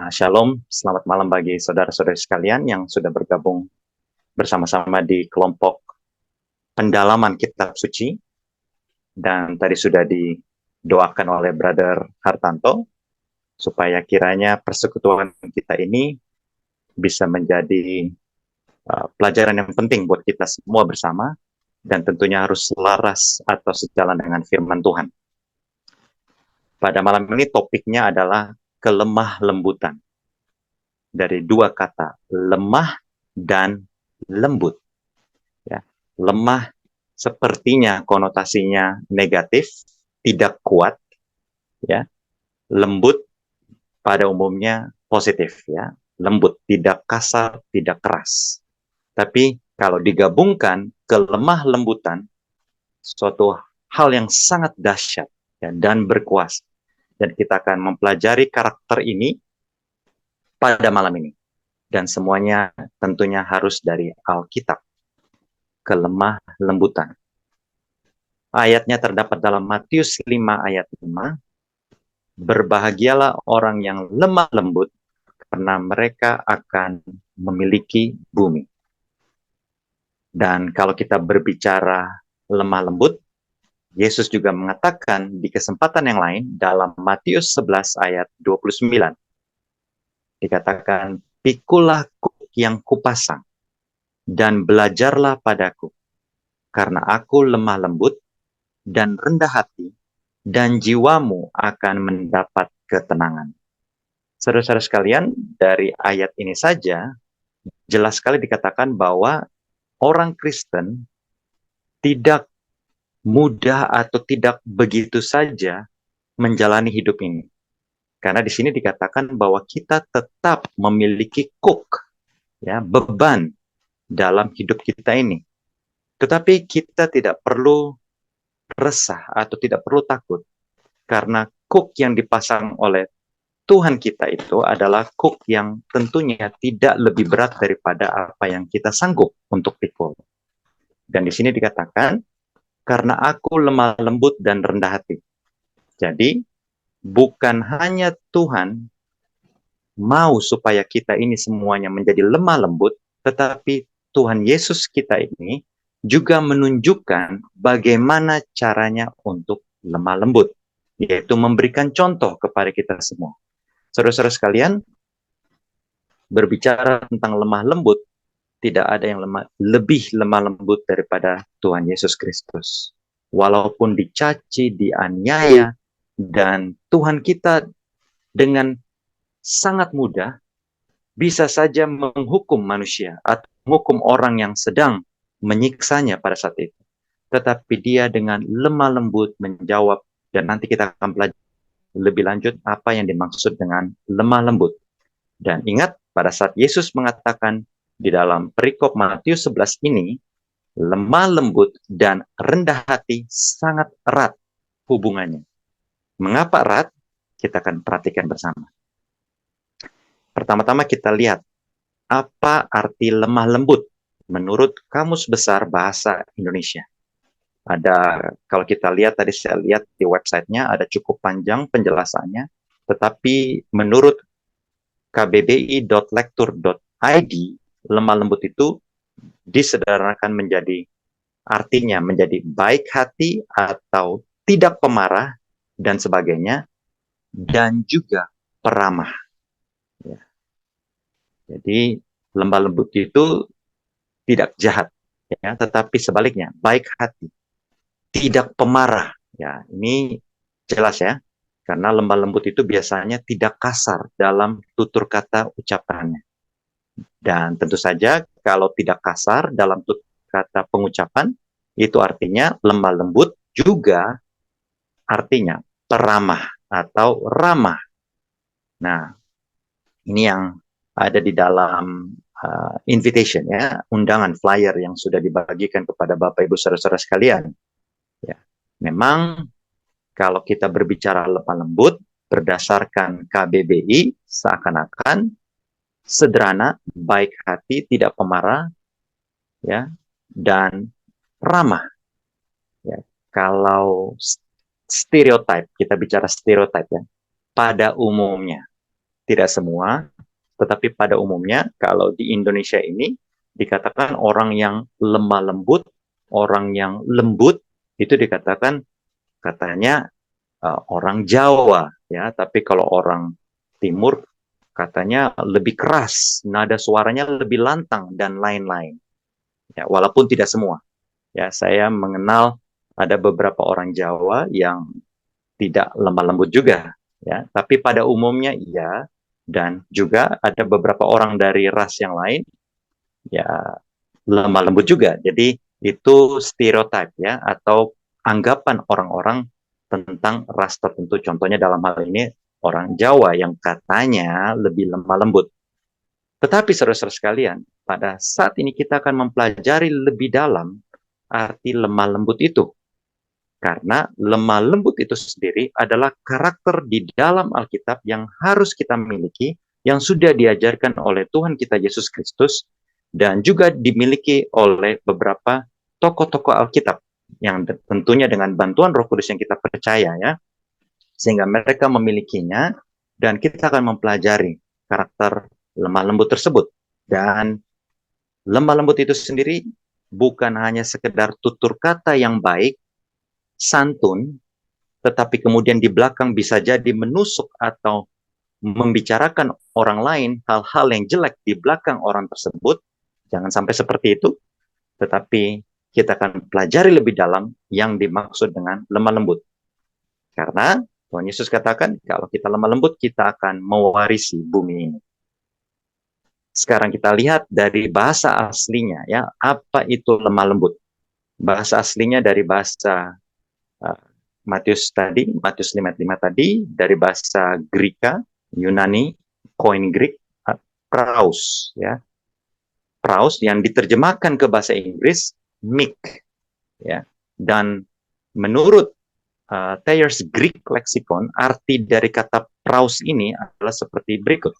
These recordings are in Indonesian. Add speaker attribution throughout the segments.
Speaker 1: Shalom, selamat malam bagi saudara-saudari sekalian yang sudah bergabung bersama-sama di kelompok pendalaman kitab suci. Dan tadi sudah didoakan oleh Brother Hartanto, supaya kiranya persekutuan kita ini bisa menjadi pelajaran yang penting buat kita semua bersama, dan tentunya harus selaras atau sejalan dengan firman Tuhan. Pada malam ini topiknya adalah kelemah lembutan. Dari dua kata, lemah dan lembut. Ya. Lemah sepertinya konotasinya negatif, tidak kuat. Ya. Lembut pada umumnya positif. Ya. Lembut, tidak kasar, tidak keras. Tapi kalau digabungkan kelemah lembutan, suatu hal yang sangat dahsyat ya, dan berkuasa. Dan kita akan mempelajari karakter ini pada malam ini. Dan semuanya tentunya harus dari Alkitab. Kelemah lembutan. Ayatnya terdapat dalam Matius 5 ayat 5. Berbahagialah orang yang lemah lembut, karena mereka akan memiliki bumi. Dan kalau kita berbicara lemah lembut, Yesus juga mengatakan di kesempatan yang lain dalam Matius 11 ayat 29. Dikatakan, pikulah kuk yang kupasang, dan belajarlah padaku, karena aku lemah lembut dan rendah hati, dan jiwamu akan mendapat ketenangan. Saudara-saudara sekalian, dari ayat ini saja, jelas sekali dikatakan bahwa orang Kristen tidak mudah atau tidak begitu saja menjalani hidup ini. Karena di sini dikatakan bahwa kita tetap memiliki ya, beban dalam hidup kita ini. Tetapi kita tidak perlu resah atau tidak perlu takut. Karena yang dipasang oleh Tuhan kita itu adalah yang tentunya tidak lebih berat daripada apa yang kita sanggup untuk pikul. Dan di sini dikatakan, karena aku lemah lembut dan rendah hati. Jadi, bukan hanya Tuhan mau supaya kita ini semuanya menjadi lemah lembut, tetapi Tuhan Yesus kita ini juga menunjukkan bagaimana caranya untuk lemah lembut, yaitu memberikan contoh kepada kita semua. Saudara-saudara sekalian, berbicara tentang lemah lembut, tidak ada yang lebih lemah lembut daripada Tuhan Yesus Kristus. Walaupun dicaci, dianiaya, dan Tuhan kita dengan sangat mudah bisa saja menghukum manusia atau menghukum orang yang sedang menyiksanya pada saat itu. Tetapi dia dengan lemah lembut menjawab, dan nanti kita akan belajar lebih lanjut apa yang dimaksud dengan lemah lembut. Dan ingat, pada saat Yesus mengatakan di dalam perikop Matius 11 ini, lemah lembut dan rendah hati sangat erat hubungannya. Mengapa erat? Kita akan perhatikan bersama. Pertama-tama kita lihat, apa arti lemah lembut menurut Kamus Besar Bahasa Indonesia. Ada, kalau kita lihat, tadi saya lihat di websitenya ada cukup panjang penjelasannya, tetapi menurut kbbi.lektur.id, lemah lembut itu disederhanakan menjadi, artinya menjadi baik hati atau tidak pemarah dan sebagainya, dan juga peramah. Ya. Jadi lemah lembut itu tidak jahat, ya, tetapi sebaliknya baik hati, tidak pemarah. Ya, ini jelas ya, karena lemah lembut itu biasanya tidak kasar dalam tutur kata ucapannya. Dan tentu saja kalau tidak kasar dalam tutur kata pengucapan, itu artinya lemah lembut juga artinya peramah atau ramah. Nah, ini yang ada di dalam invitation ya, undangan flyer yang sudah dibagikan kepada Bapak Ibu saudara-saudara sekalian. Ya, memang kalau kita berbicara lemah lembut berdasarkan KBBI seakan-akan sederhana, baik hati, tidak pemarah, ya, dan ramah. Ya, kalau stereotip, kita bicara stereotip ya, pada umumnya. tidak semua, tetapi pada umumnya kalau di Indonesia ini dikatakan orang yang lemah lembut, orang yang lembut itu dikatakan katanya orang Jawa ya, tapi kalau orang Timur katanya lebih keras, nada suaranya lebih lantang dan lain-lain. Ya, walaupun tidak semua. Ya, saya mengenal ada beberapa orang Jawa yang tidak lemah lembut juga, ya. Tapi pada umumnya iya, dan juga ada beberapa orang dari ras yang lain, ya lemah lembut juga. Jadi itu stereotip ya, atau anggapan orang-orang tentang ras tertentu. Contohnya dalam hal ini orang Jawa yang katanya lebih lemah lembut. Tetapi saudara-saudara sekalian, pada saat ini kita akan mempelajari lebih dalam arti lemah lembut itu. Karena lemah lembut itu sendiri adalah karakter di dalam Alkitab yang harus kita miliki, yang sudah diajarkan oleh Tuhan kita Yesus Kristus, dan juga dimiliki oleh beberapa tokoh-tokoh Alkitab, yang tentunya dengan bantuan Roh Kudus yang kita percaya ya, sehingga mereka memilikinya, dan kita akan mempelajari karakter lemah lembut tersebut. Dan lemah lembut itu sendiri bukan hanya sekedar tutur kata yang baik, santun, tetapi kemudian di belakang bisa jadi menusuk atau membicarakan orang lain hal-hal yang jelek di belakang orang tersebut. Jangan sampai seperti itu, tetapi kita akan pelajari lebih dalam yang dimaksud dengan lemah lembut. Karena Tuhan Yesus katakan, kalau kita lemah lembut, kita akan mewarisi bumi ini. Sekarang kita lihat dari bahasa aslinya, ya, apa itu lemah lembut. Bahasa aslinya dari bahasa Matius 5:5 tadi, dari bahasa Greka, Yunani, koin Greek, praus, ya. Praus yang diterjemahkan ke bahasa Inggris, meek, ya. Dan menurut Thayer's Greek Lexicon, arti dari kata praus ini adalah seperti berikut.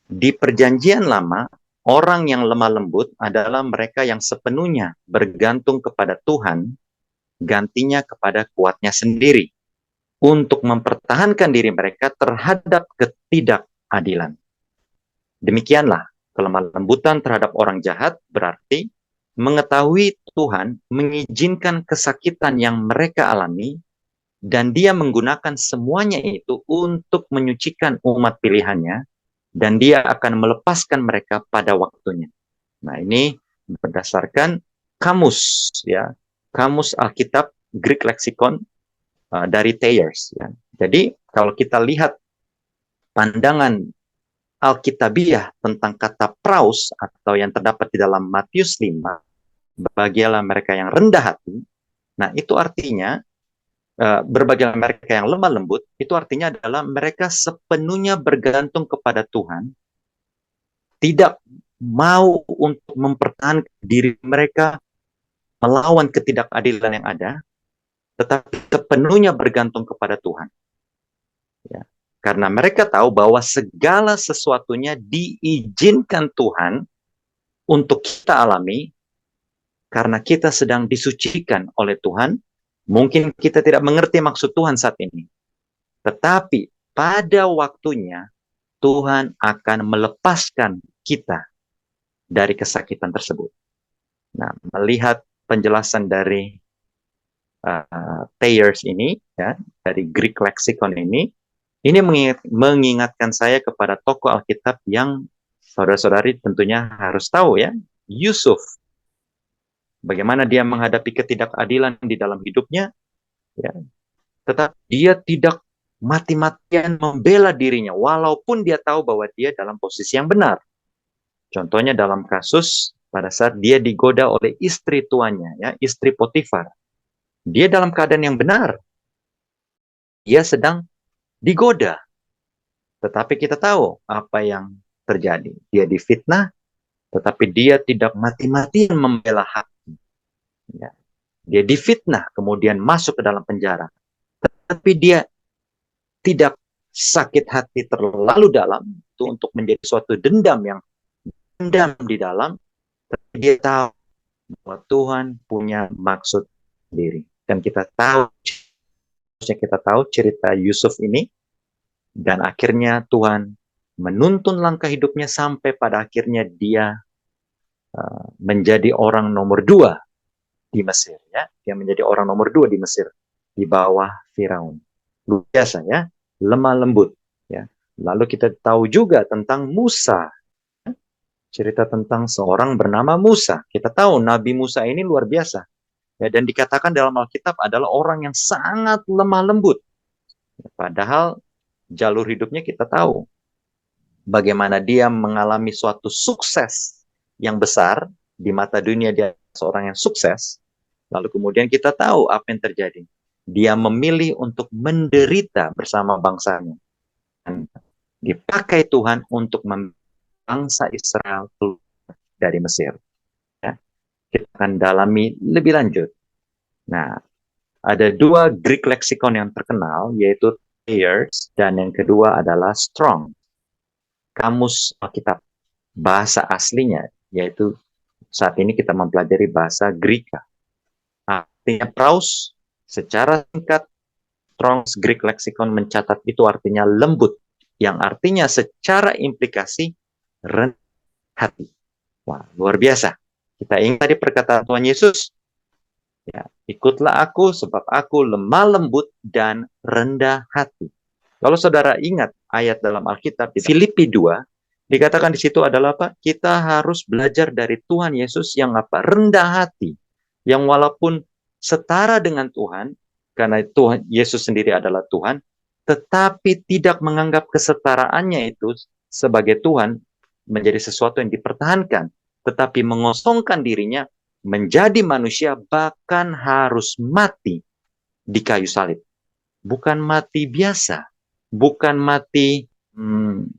Speaker 1: Di Perjanjian Lama, orang yang lemah lembut adalah mereka yang sepenuhnya bergantung kepada Tuhan, gantinya kepada kuatnya sendiri, untuk mempertahankan diri mereka terhadap ketidakadilan. Demikianlah, kelemah lembutan terhadap orang jahat berarti mengetahui Tuhan mengizinkan kesakitan yang mereka alami, dan dia menggunakan semuanya itu untuk menyucikan umat pilihannya, dan dia akan melepaskan mereka pada waktunya. Nah, ini berdasarkan kamus, ya, kamus Alkitab Greek Lexicon dari Thayers. Ya. Jadi, kalau kita lihat pandangan Alkitabiah tentang kata praus atau yang terdapat di dalam Matius 5, berbahagialah mereka yang rendah hati. Nah, itu artinya berbagai mereka yang lemah lembut, itu artinya adalah mereka sepenuhnya bergantung kepada Tuhan, tidak mau untuk mempertahankan diri mereka melawan ketidakadilan yang ada, tetapi sepenuhnya bergantung kepada Tuhan. Ya. Karena mereka tahu bahwa segala sesuatunya diizinkan Tuhan untuk kita alami, karena kita sedang disucikan oleh Tuhan. Mungkin kita tidak mengerti maksud Tuhan saat ini, tetapi pada waktunya Tuhan akan melepaskan kita dari kesakitan tersebut. Nah, melihat penjelasan dari Thayers ini, ya, dari Greek Lexicon ini mengingatkan saya kepada tokoh Alkitab yang saudara-saudari tentunya harus tahu, ya, Yusuf. Bagaimana dia menghadapi ketidakadilan di dalam hidupnya, ya, tetapi dia tidak mati-matian membela dirinya, walaupun dia tahu bahwa dia dalam posisi yang benar. Contohnya dalam kasus pada saat dia digoda oleh istri tuannya, ya, istri Potifar. Dia dalam keadaan yang benar. Dia sedang digoda. Tetapi kita tahu apa yang terjadi. Dia difitnah, tetapi dia tidak mati-matian membela hak. Ya. Dia difitnah, kemudian masuk ke dalam penjara. Tetapi dia tidak sakit hati terlalu dalam itu untuk menjadi suatu dendam yang dendam di dalam. Tapi dia tahu bahwa Tuhan punya maksud sendiri. Dan kita tahu cerita Yusuf ini, dan akhirnya Tuhan menuntun langkah hidupnya sampai pada akhirnya dia menjadi orang nomor 2 di Mesir. Ya, dia menjadi orang nomor 2 di Mesir di bawah Firaun. Luar biasa ya, lemah lembut. Ya, lalu kita tahu juga tentang Musa. Cerita tentang seorang bernama Musa. Kita tahu Nabi Musa ini luar biasa. Ya, dan dikatakan dalam Alkitab adalah orang yang sangat lemah lembut. Padahal jalur hidupnya kita tahu. Bagaimana dia mengalami suatu sukses yang besar. Di mata dunia dia seorang yang sukses. Lalu kemudian kita tahu apa yang terjadi. Dia memilih untuk menderita bersama bangsanya. Dan dipakai Tuhan untuk bangsa Israel keluar dari Mesir. Ya. Kita akan dalami lebih lanjut. Nah, ada 2 Greek lexicon yang terkenal, yaitu Thayer's, dan yang kedua adalah Strong. Kamus Alkitab, bahasa aslinya, yaitu saat ini kita mempelajari bahasa Greka. Artinya praus, secara singkat, Strong's Greek lexicon mencatat itu artinya lembut, yang artinya secara implikasi rendah hati. Wah, luar biasa. Kita ingat tadi perkataan Tuhan Yesus, ya, ikutlah aku sebab aku lemah lembut dan rendah hati. Kalau saudara ingat ayat dalam Alkitab di Filipi 2, dikatakan di situ adalah apa? Kita harus belajar dari Tuhan Yesus yang apa? Rendah hati. Yang walaupun setara dengan Tuhan, karena Tuhan Yesus sendiri adalah Tuhan, tetapi tidak menganggap kesetaraannya itu sebagai Tuhan menjadi sesuatu yang dipertahankan, tetapi mengosongkan dirinya menjadi manusia, bahkan harus mati di kayu salib. Bukan mati biasa, bukan mati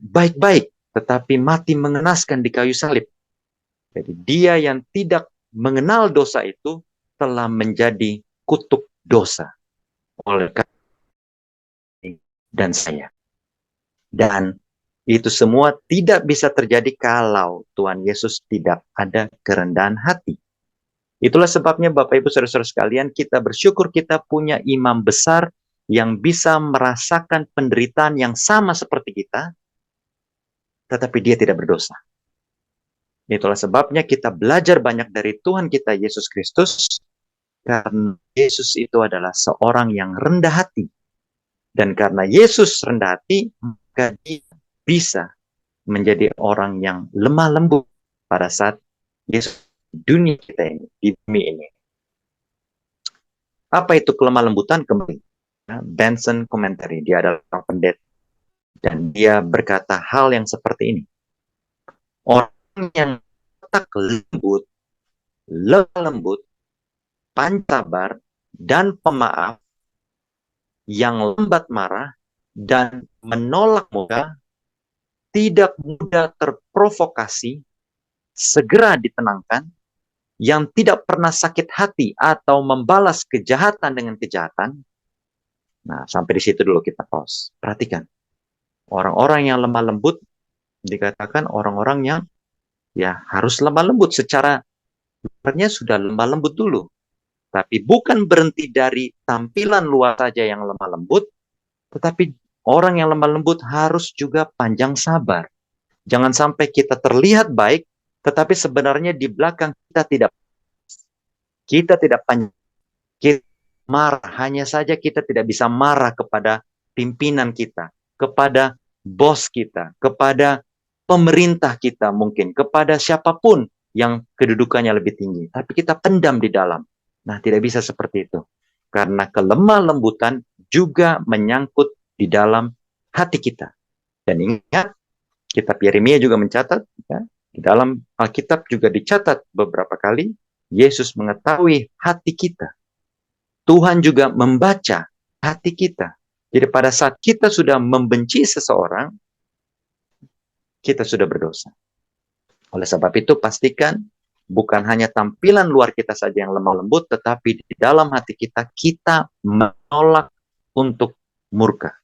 Speaker 1: baik-baik, tetapi mati mengenaskan di kayu salib. Jadi dia yang tidak mengenal dosa itu telah menjadi kutuk dosa oleh kami dan saya. Dan itu semua tidak bisa terjadi kalau Tuhan Yesus tidak ada kerendahan hati. Itulah sebabnya Bapak Ibu Saudara-saudara sekalian, kita bersyukur kita punya imam besar yang bisa merasakan penderitaan yang sama seperti kita, tetapi dia tidak berdosa. Itulah sebabnya kita belajar banyak dari Tuhan kita Yesus Kristus, karena Yesus itu adalah seorang yang rendah hati. Dan karena Yesus rendah hati, maka dia bisa menjadi orang yang lemah lembut pada saat Yesus di dunia kita ini, di bumi ini. Apa itu kelemah lembutan? Kembali, Benson Commentary, dia adalah pendeta. Dan dia berkata hal yang seperti ini. Orang yang tak lembut, lemah lembut, pancabar, dan pemaaf, yang lambat marah, dan menolak mudah, tidak mudah terprovokasi, segera ditenangkan, yang tidak pernah sakit hati atau membalas kejahatan dengan kejahatan. Nah, sampai di situ dulu kita pause. Perhatikan. Orang-orang yang lemah lembut dikatakan orang-orang yang ya harus lemah lembut secara luarnya sudah lemah lembut dulu. Tapi bukan berhenti dari tampilan luar saja yang lemah lembut, tetapi orang yang lemah lembut harus juga panjang sabar. Jangan sampai kita terlihat baik, tetapi sebenarnya di belakang kita tidak panjang, kita marah. Hanya saja kita tidak bisa marah kepada pimpinan kita, kepada bos kita, kepada pemerintah kita mungkin, kepada siapapun yang kedudukannya lebih tinggi. Tapi kita pendam di dalam. Nah, tidak bisa seperti itu. Karena kelemah lembutan juga menyangkut di dalam hati kita. Dan ingat, kitab Yeremia juga mencatat, ya, di dalam Alkitab juga dicatat beberapa kali, Yesus mengetahui hati kita. Tuhan juga membaca hati kita. Jadi pada saat kita sudah membenci seseorang, kita sudah berdosa. Oleh sebab itu pastikan bukan hanya tampilan luar kita saja yang lemah lembut, tetapi di dalam hati kita, kita menolak untuk murka.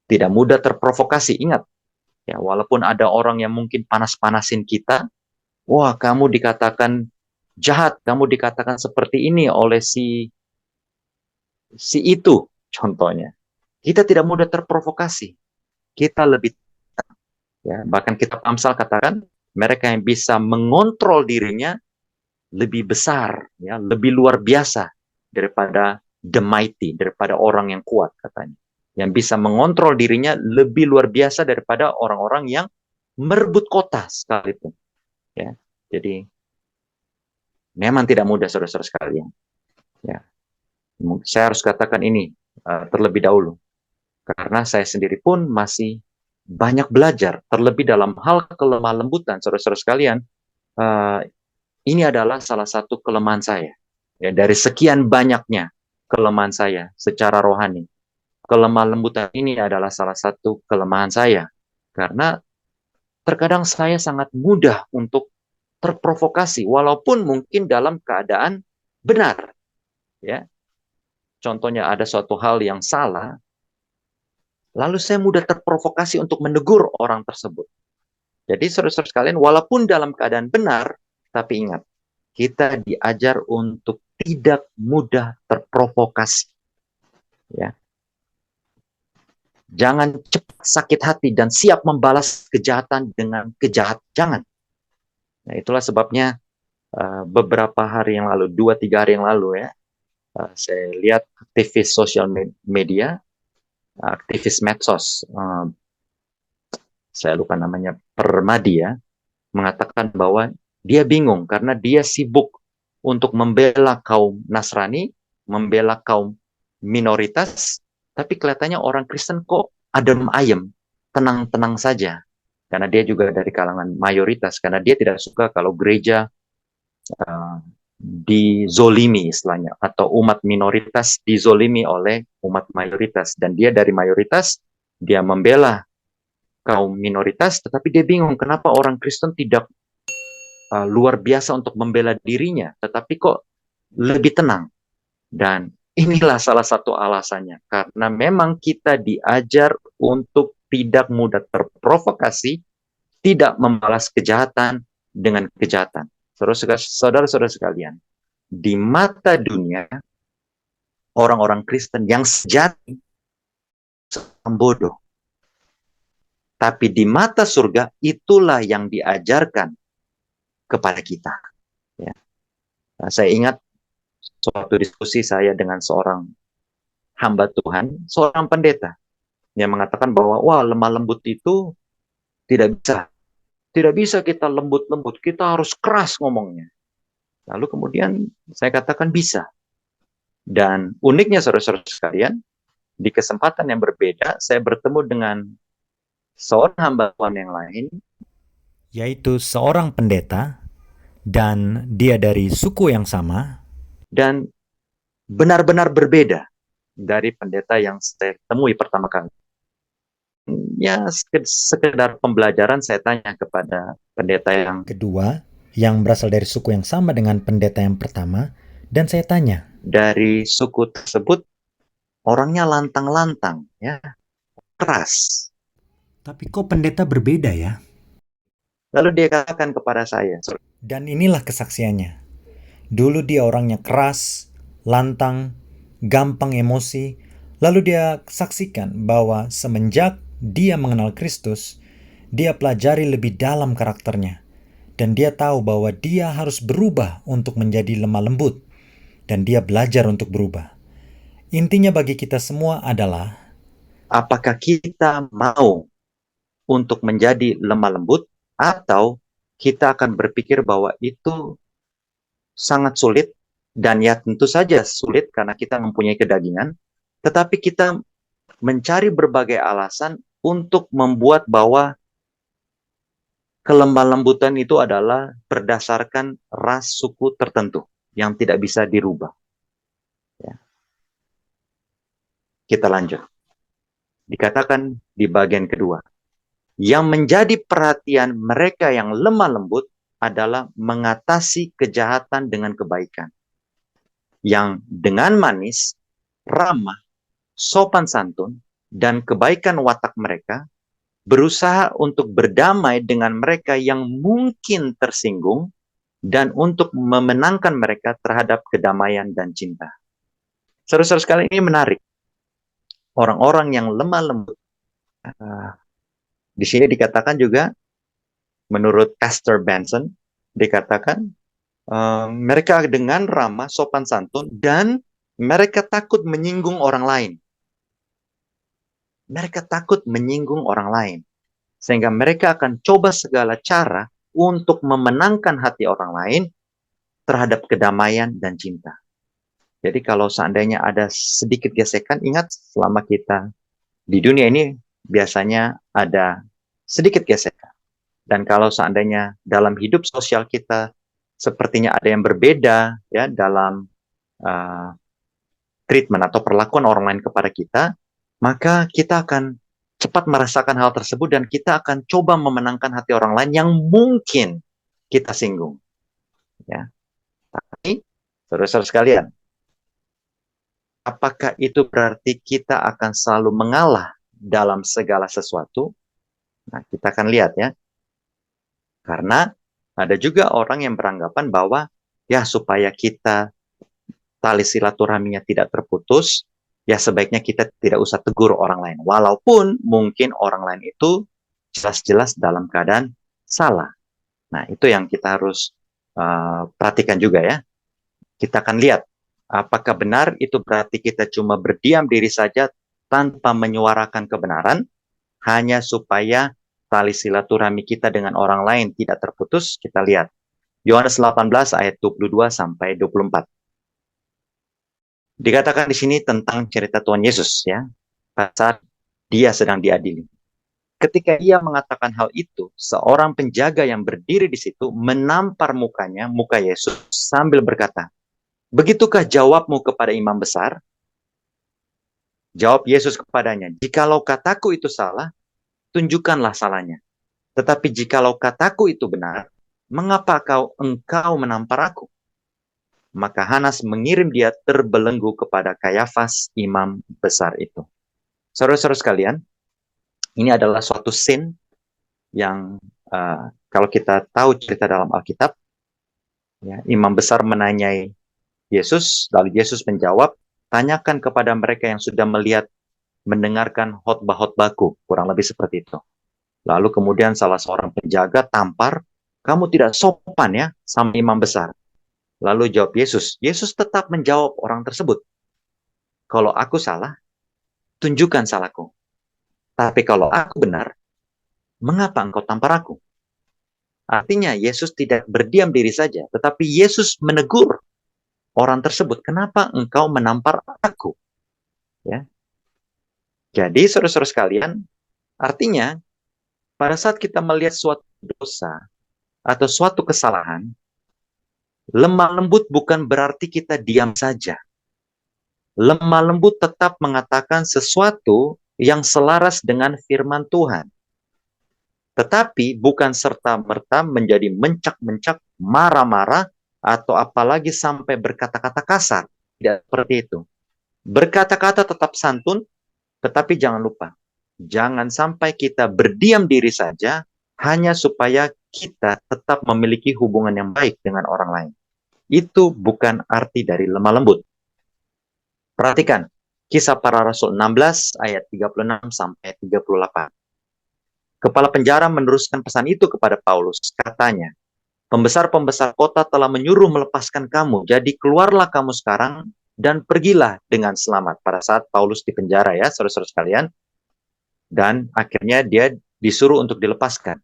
Speaker 1: Tidak mudah terprovokasi, ingat. Ya, walaupun ada orang yang mungkin panas-panasin kita, wah kamu dikatakan jahat, kamu dikatakan seperti ini oleh si itu, contohnya. Kita tidak mudah terprovokasi. Kita lebih Ya, bahkan kitab Amsal katakan mereka yang bisa mengontrol dirinya lebih besar, ya, lebih luar biasa daripada the mighty, daripada orang yang kuat katanya. Yang bisa mengontrol dirinya lebih luar biasa daripada orang-orang yang merebut kota sekalipun. Ya, jadi memang tidak mudah saudara-saudara sekalian. Ya, saya harus katakan ini terlebih dahulu karena saya sendiri pun masih banyak belajar, terlebih dalam hal kelemah lembutan, saudara-saudara sekalian. Uh, ini adalah salah satu kelemahan saya. Ya, dari sekian banyaknya kelemahan saya secara rohani, kelemah lembutan ini adalah salah satu kelemahan saya. Karena terkadang saya sangat mudah untuk terprovokasi, walaupun mungkin dalam keadaan benar. Ya, contohnya ada suatu hal yang salah, lalu saya mudah terprovokasi untuk menegur orang tersebut. Jadi saudara-saudara sekalian, walaupun dalam keadaan benar, tapi ingat, kita diajar untuk tidak mudah terprovokasi. Ya, jangan cepat sakit hati dan siap membalas kejahatan dengan kejahatan. Jangan. Nah, itulah sebabnya beberapa hari yang lalu, 2-3 hari yang lalu ya, saya lihat aktivis sosial media, aktivis medsos, saya lupa namanya, Permadi ya, mengatakan bahwa dia bingung karena dia sibuk untuk membela kaum Nasrani, membela kaum minoritas, tapi kelihatannya orang Kristen kok adem ayem, tenang-tenang saja. Karena dia juga dari kalangan mayoritas, karena dia tidak suka kalau gereja uh, dizolimi istilahnya, atau umat minoritas dizolimi oleh umat mayoritas. Dan dia dari mayoritas, dia membela kaum minoritas, tetapi dia bingung kenapa orang Kristen tidak luar biasa untuk membela dirinya, tetapi kok lebih tenang. Dan inilah salah satu alasannya, karena memang kita diajar untuk tidak mudah terprovokasi, tidak membalas kejahatan dengan kejahatan. Saudara-saudara sekalian, di mata dunia, orang-orang Kristen yang sejati bodoh. Tapi di mata surga, itulah yang diajarkan kepada kita. Ya. Nah, saya ingat suatu diskusi saya dengan seorang hamba Tuhan, seorang pendeta, yang mengatakan bahwa, wah, lemah lembut itu tidak bisa. Tidak bisa kita lembut-lembut, kita harus keras ngomongnya. Lalu kemudian saya katakan bisa. Dan uniknya saudara-saudara sekalian, di kesempatan yang berbeda, saya bertemu dengan seorang hamba Tuhan yang lain,
Speaker 2: yaitu seorang pendeta, dan dia dari suku yang sama,
Speaker 1: dan benar-benar berbeda dari pendeta yang saya temui pertama kali. Ya, sekedar pembelajaran saya tanya kepada pendeta yang
Speaker 2: kedua, yang berasal dari suku yang sama dengan pendeta yang pertama, dan saya tanya,
Speaker 1: dari suku tersebut orangnya lantang-lantang, ya, keras.
Speaker 2: tapi kok pendeta berbeda ya?
Speaker 1: Lalu dia katakan kepada saya,
Speaker 2: Dan inilah kesaksiannya. Dulu dia orangnya keras, lantang, gampang emosi. Lalu dia saksikan bahwa semenjak dia mengenal Kristus, dia pelajari lebih dalam karakternya. Dan dia tahu bahwa dia harus berubah untuk menjadi lemah lembut. Dan dia belajar untuk berubah. Intinya bagi kita semua adalah,
Speaker 1: apakah kita mau untuk menjadi lemah lembut atau kita akan berpikir bahwa itu sangat sulit, dan ya tentu saja sulit karena kita mempunyai kedagingan, tetapi kita mencari berbagai alasan untuk membuat bahwa kelemah lembutan itu adalah berdasarkan ras suku tertentu yang tidak bisa dirubah. Ya. Kita lanjut. Dikatakan di bagian kedua, yang menjadi perhatian mereka yang lemah lembut adalah mengatasi kejahatan dengan kebaikan. Yang dengan manis, ramah, sopan santun, dan kebaikan watak mereka, berusaha untuk berdamai dengan mereka yang mungkin tersinggung, dan untuk memenangkan mereka terhadap kedamaian dan cinta. Saudara-saudara sekalian, ini menarik. Orang-orang yang lemah lembut, Di sini dikatakan juga, menurut Pastor Benson, dikatakan mereka dengan ramah, sopan santun, dan mereka takut menyinggung orang lain. Mereka takut menyinggung orang lain. Sehingga mereka akan coba segala cara untuk memenangkan hati orang lain terhadap kedamaian dan cinta. Jadi kalau seandainya ada sedikit gesekan, ingat selama kita di dunia ini biasanya ada sedikit gesekan. Dan kalau seandainya dalam hidup sosial kita sepertinya ada yang berbeda ya dalam uh, treatment atau perlakuan orang lain kepada kita, maka kita akan cepat merasakan hal tersebut dan kita akan coba memenangkan hati orang lain yang mungkin kita singgung. Ya. Tapi, saudara-saudara sekalian, apakah itu berarti kita akan selalu mengalah dalam segala sesuatu? Nah, kita akan lihat ya. Karena ada juga orang yang beranggapan bahwa ya supaya kita tali silaturahminya tidak terputus, ya sebaiknya kita tidak usah tegur orang lain. Walaupun mungkin orang lain itu jelas-jelas dalam keadaan salah. Nah, itu yang kita harus perhatikan juga ya. Kita akan lihat apakah benar itu berarti kita cuma berdiam diri saja tanpa menyuarakan kebenaran, hanya supaya tali silaturahmi kita dengan orang lain tidak terputus. Kita lihat Yohanes 18 ayat 22 sampai 24. Dikatakan di sini tentang cerita Tuhan Yesus ya, saat dia sedang diadili. Ketika ia mengatakan hal itu, seorang penjaga yang berdiri di situ menampar mukanya, muka Yesus, sambil berkata, "Begitukah jawabmu kepada imam besar?" Jawab Yesus kepadanya, "Jikalau kataku itu salah, tunjukkanlah salahnya. Tetapi jikalau kataku itu benar, mengapa engkau menampar aku?" Maka Hanas mengirim dia terbelenggu kepada Kayafas, imam besar itu. Saudara-saudara sekalian, ini adalah suatu scene yang kalau kita tahu cerita dalam Alkitab, ya, imam besar menanyai Yesus, lalu Yesus menjawab, "Tanyakan kepada mereka yang sudah mendengarkan khotbah-khotbahku," kurang lebih seperti itu. Lalu kemudian salah seorang penjaga tampar, "Kamu tidak sopan ya sama imam besar." Lalu jawab Yesus. Yesus tetap menjawab orang tersebut, "Kalau aku salah, tunjukkan salahku. Tapi kalau aku benar, mengapa engkau tampar aku?" Artinya Yesus tidak berdiam diri saja, tetapi Yesus menegur orang tersebut, "Kenapa engkau menampar aku?" Ya. Jadi saudara-saudara sekalian, artinya pada saat kita melihat suatu dosa atau suatu kesalahan, lemah lembut bukan berarti kita diam saja. Lemah lembut tetap mengatakan sesuatu yang selaras dengan firman Tuhan. Tetapi bukan serta-merta menjadi mencak-mencak, marah-marah, atau apalagi sampai berkata-kata kasar. Tidak seperti itu. Berkata-kata tetap santun, tetapi jangan lupa, jangan sampai kita berdiam diri saja hanya supaya kita tetap memiliki hubungan yang baik dengan orang lain. Itu bukan arti dari lemah lembut. Perhatikan, Kisah Para Rasul 16 ayat 36 sampai 38. Kepala penjara meneruskan pesan itu kepada Paulus. Katanya, "Pembesar-pembesar kota telah menyuruh melepaskan kamu, jadi keluarlah kamu sekarang dan pergilah dengan selamat." Pada saat Paulus di penjara ya, saudara-saudara sekalian. Dan akhirnya dia disuruh untuk dilepaskan.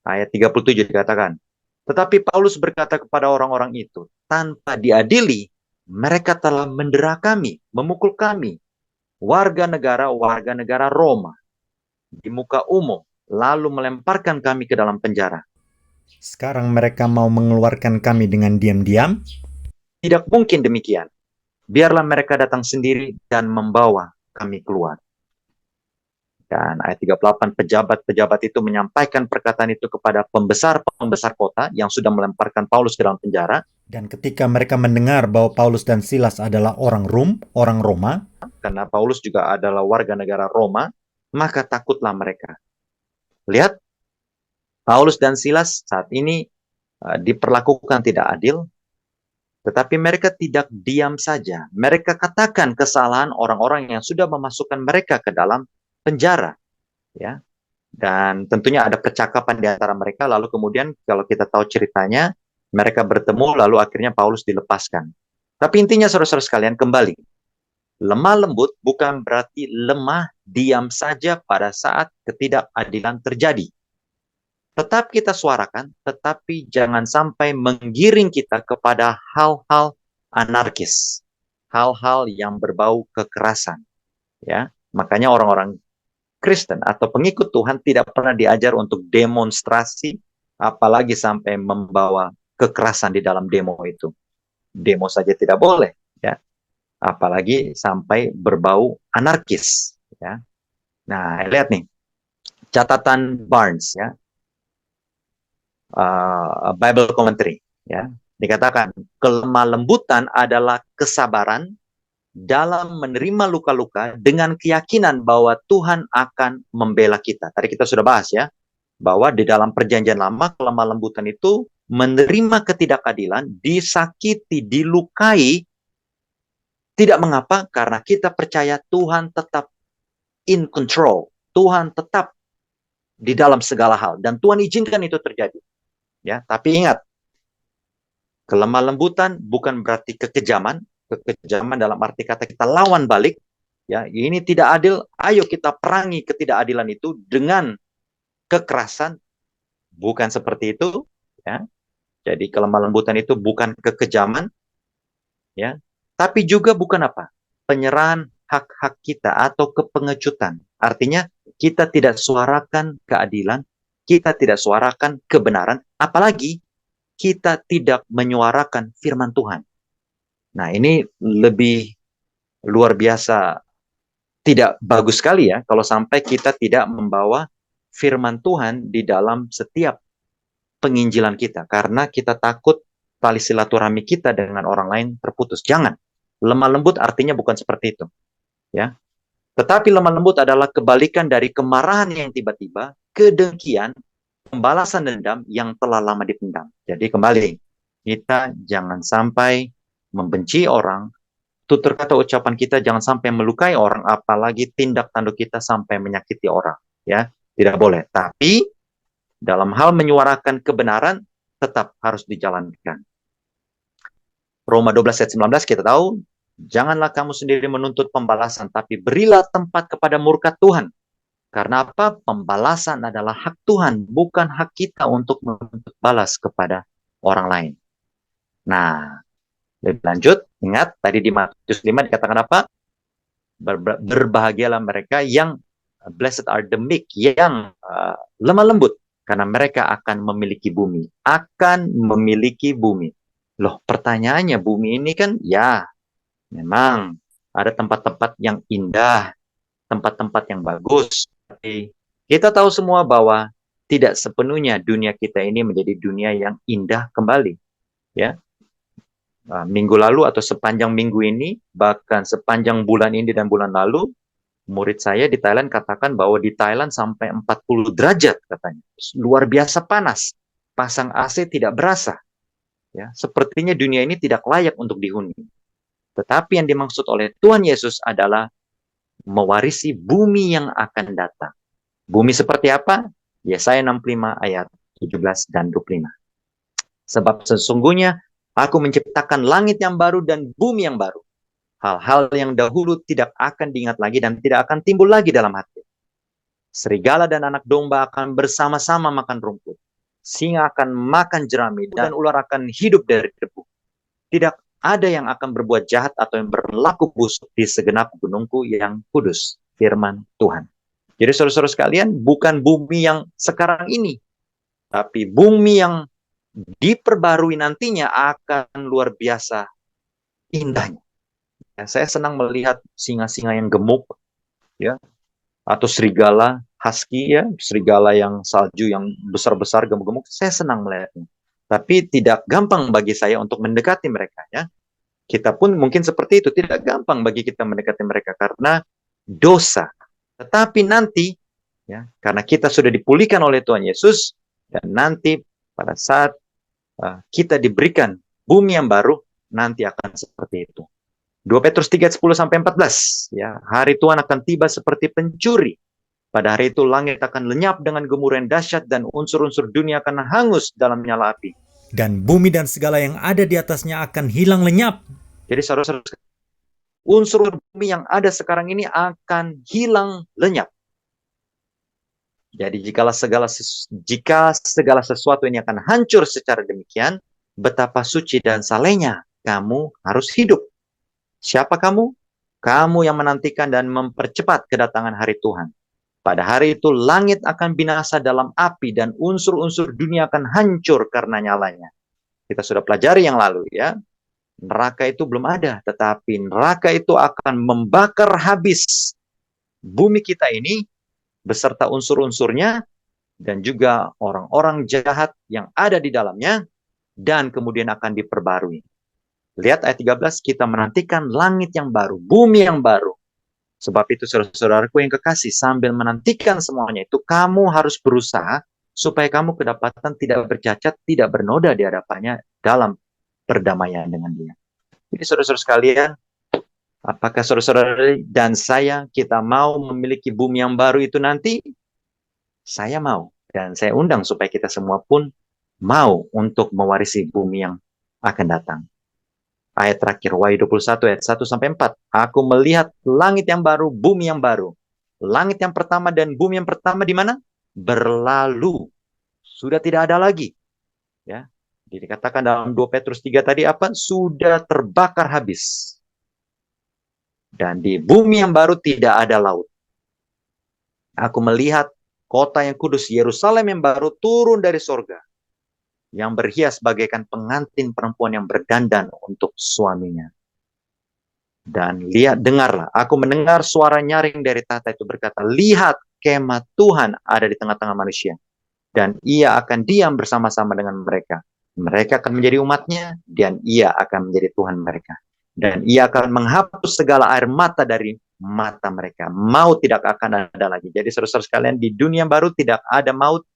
Speaker 1: Ayat 37 dikatakan, "Tetapi Paulus berkata kepada orang-orang itu, tanpa diadili, mereka telah mendera kami, memukul kami, warga negara Roma, di muka umum, lalu melemparkan kami ke dalam penjara.
Speaker 2: Sekarang mereka mau mengeluarkan kami dengan diam-diam?
Speaker 1: Tidak mungkin demikian. Biarlah mereka datang sendiri dan membawa kami keluar." Dan ayat 38, pejabat-pejabat itu menyampaikan perkataan itu kepada pembesar-pembesar kota yang sudah melemparkan Paulus ke dalam penjara.
Speaker 2: Dan ketika mereka mendengar bahwa Paulus dan Silas adalah orang Roma,
Speaker 1: Karena Paulus juga adalah warga negara Roma, maka takutlah mereka. Lihat, Paulus dan Silas saat ini diperlakukan tidak adil, tetapi mereka tidak diam saja. Mereka katakan kesalahan orang-orang yang sudah memasukkan mereka ke dalam penjara. Ya. Dan tentunya ada percakapan di antara mereka, lalu kemudian kalau kita tahu ceritanya, mereka bertemu, lalu akhirnya Paulus dilepaskan. Tapi intinya saudara-saudara sekalian, kembali, lemah lembut bukan berarti lemah diam saja pada saat ketidakadilan terjadi. Tetap kita suarakan, tetapi jangan sampai menggiring kita kepada hal-hal anarkis, hal-hal yang berbau kekerasan. Ya, makanya orang-orang Kristen atau pengikut Tuhan tidak pernah diajar untuk demonstrasi, apalagi sampai membawa kekerasan di dalam demo itu. Demo saja tidak boleh, ya, apalagi sampai berbau anarkis. Ya. Nah, lihat nih catatan Barnes, ya, Bible Commentary, ya, dikatakan kelemah lembutan adalah kesabaran dalam menerima luka-luka dengan keyakinan bahwa Tuhan akan membela kita. Tadi kita sudah bahas, ya, bahwa di dalam perjanjian lama kelemah lembutan itu menerima ketidakadilan, disakiti, dilukai, tidak mengapa karena kita percaya Tuhan tetap in control. Tuhan tetap di dalam segala hal dan Tuhan izinkan itu terjadi. Ya, tapi ingat, kelemah lembutan bukan berarti kekejaman. Kekejaman dalam arti kata kita lawan balik. Ya, ini tidak adil. Ayo kita perangi ketidakadilan itu dengan kekerasan. Bukan seperti itu. Ya, jadi kelemah lembutan itu bukan kekejaman. Ya, tapi juga bukan apa? Penyerahan hak-hak kita atau kepengecutan. Artinya kita tidak suarakan keadilan, kita tidak suarakan kebenaran, apalagi kita tidak menyuarakan firman Tuhan. Nah, ini lebih luar biasa, tidak bagus sekali, ya, kalau sampai kita tidak membawa firman Tuhan di dalam setiap penginjilan kita, karena kita takut tali silaturahmi kita dengan orang lain terputus. Jangan. Lemah lembut artinya bukan seperti itu, ya. Tetapi lemah lembut adalah kebalikan dari kemarahan yang tiba-tiba, kedengkian, pembalasan dendam yang telah lama dipendam. Jadi kembali, kita jangan sampai membenci orang, tutur kata ucapan kita jangan sampai melukai orang, apalagi tindak tanduk kita sampai menyakiti orang. Ya, tidak boleh. Tapi dalam hal menyuarakan kebenaran tetap harus dijalankan. Roma 12 ayat 19 kita tahu, janganlah kamu sendiri menuntut pembalasan, tapi berilah tempat kepada murka Tuhan. Karena apa? Pembalasan adalah hak Tuhan, bukan hak kita untuk menuntut balas kepada orang lain. Nah, lebih lanjut, ingat tadi di Matius 5 dikatakan apa? Berbahagialah mereka yang blessed are the meek, yang lemah lembut, karena mereka akan memiliki bumi. Akan memiliki bumi. Loh, pertanyaannya, bumi ini kan, ya, memang ada tempat-tempat yang indah, tempat-tempat yang bagus. Tapi kita tahu semua bahwa tidak sepenuhnya dunia kita ini menjadi dunia yang indah kembali. Ya, minggu lalu atau sepanjang minggu ini, bahkan sepanjang bulan ini dan bulan lalu, murid saya di Thailand katakan bahwa di Thailand sampai 40 derajat katanya. Luar biasa panas. Pasang AC tidak berasa. Ya, sepertinya dunia ini tidak layak untuk dihuni. Tetapi yang dimaksud oleh Tuhan Yesus adalah mewarisi bumi yang akan datang. Bumi seperti apa? Yesaya 65 ayat 17 dan 25. Sebab sesungguhnya aku menciptakan langit yang baru dan bumi yang baru. Hal-hal yang dahulu tidak akan diingat lagi dan tidak akan timbul lagi dalam hati. Serigala dan anak domba akan bersama-sama makan rumput. Singa akan makan jerami dan ular akan hidup dari debu. Tidak ada yang akan berbuat jahat atau yang berlaku busuk di segenap gunungku yang kudus. Firman Tuhan. Jadi saudara-saudara sekalian, bukan bumi yang sekarang ini, tapi bumi yang diperbarui nantinya akan luar biasa indahnya. Ya, saya senang melihat singa-singa yang gemuk, ya, atau serigala husky, ya, serigala yang salju yang besar-besar gemuk-gemuk. Saya senang melihatnya. Tapi tidak gampang bagi saya untuk mendekati mereka, ya. Kita pun mungkin seperti itu, tidak gampang bagi kita mendekati mereka karena dosa. Tetapi nanti, ya, karena kita sudah dipulihkan oleh Tuhan Yesus, dan nanti pada saat kita diberikan bumi yang baru, nanti akan seperti itu. 2 Petrus 3, 10-14, ya, hari Tuhan akan tiba seperti pencuri. Pada hari itu langit akan lenyap dengan gemuruh yang dahsyat dan unsur-unsur dunia akan hangus dalam nyala api.
Speaker 2: Dan bumi dan segala yang ada di atasnya akan hilang lenyap.
Speaker 1: Jadi saudara-saudara, unsur bumi yang ada sekarang ini akan hilang lenyap. Jadi jika segala sesuatu ini akan hancur secara demikian, betapa suci dan salehnya kamu harus hidup. Siapa kamu? Kamu yang menantikan dan mempercepat kedatangan hari Tuhan. Pada hari itu langit akan binasa dalam api dan unsur-unsur dunia akan hancur karena nyalanya. Kita sudah pelajari yang lalu ya. Neraka itu belum ada, tetapi neraka itu akan membakar habis bumi kita ini beserta unsur-unsurnya dan juga orang-orang jahat yang ada di dalamnya dan kemudian akan diperbarui. Lihat ayat 13, kita menantikan langit yang baru, bumi yang baru. Sebab itu saudara-saudaraku yang kekasih, sambil menantikan semuanya itu, kamu harus berusaha supaya kamu kedapatan tidak bercacat, tidak bernoda di hadapannya dalam perdamaian dengan dia. Jadi saudara-saudara sekalian, apakah saudara-saudara dan saya, kita mau memiliki bumi yang baru itu nanti? Saya mau. Dan saya undang supaya kita semua pun mau untuk mewarisi bumi yang akan datang. Ayat terakhir, Wahyu 21 ayat 1-4. Aku melihat langit yang baru, bumi yang baru. Langit yang pertama dan bumi yang pertama di mana? Berlalu. Sudah tidak ada lagi. Ya. Dikatakan dalam 2 Petrus 3 tadi apa? Sudah terbakar habis. Dan di bumi yang baru tidak ada laut. Aku melihat kota yang kudus, Yerusalem yang baru turun dari sorga, yang berhias bagaikan pengantin perempuan yang berdandan untuk suaminya. Dan dengarlah, aku mendengar suara nyaring dari tahta itu berkata, lihat kemah Tuhan ada di tengah-tengah manusia, dan ia akan diam bersama-sama dengan mereka. Mereka akan menjadi umatnya, dan ia akan menjadi Tuhan mereka. Dan ia akan menghapus segala air mata dari mata mereka. Maut tidak akan ada lagi. Jadi saudara-saudara sekalian, di dunia baru tidak ada maut,